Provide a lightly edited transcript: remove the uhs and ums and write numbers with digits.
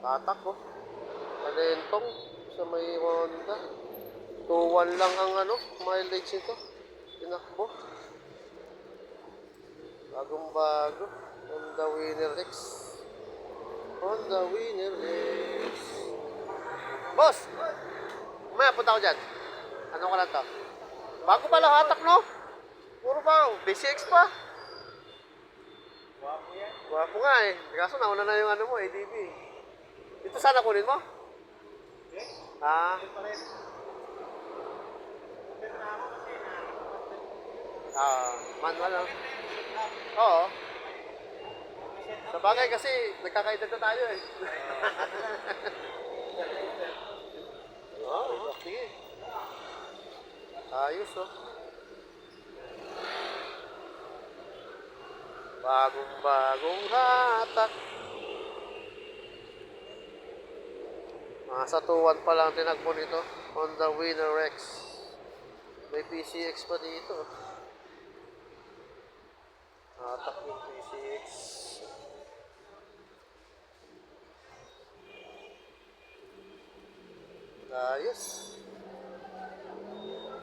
Tatak ko. Talentong sa may Honda. 2.1 lang ang ano, mileage ito. Tinakbo. Bagong bago. Honda Winner X. Honda Winner X. Boss! Umaya, punta ko dyan. Ano ka lang to? Bago pala hatak, no? Puro ba? BCX pa. Wapo yan. Wapo nga eh. Kaso nauna na yung ano mo, ADB. Ito sana kunin mo? Okay? Ah, Ito pa rin. Pero na ako kasi na. manual lang. Oo. Sa bagay kasi, nagkakaedad na tayo eh. Oo, sige. Ayos oh. Bagong hatak. Sa 2.1 pa lang tinagpo nito. Honda Winner X. May PCX pa dito. Hatak yung PCX. Ayos.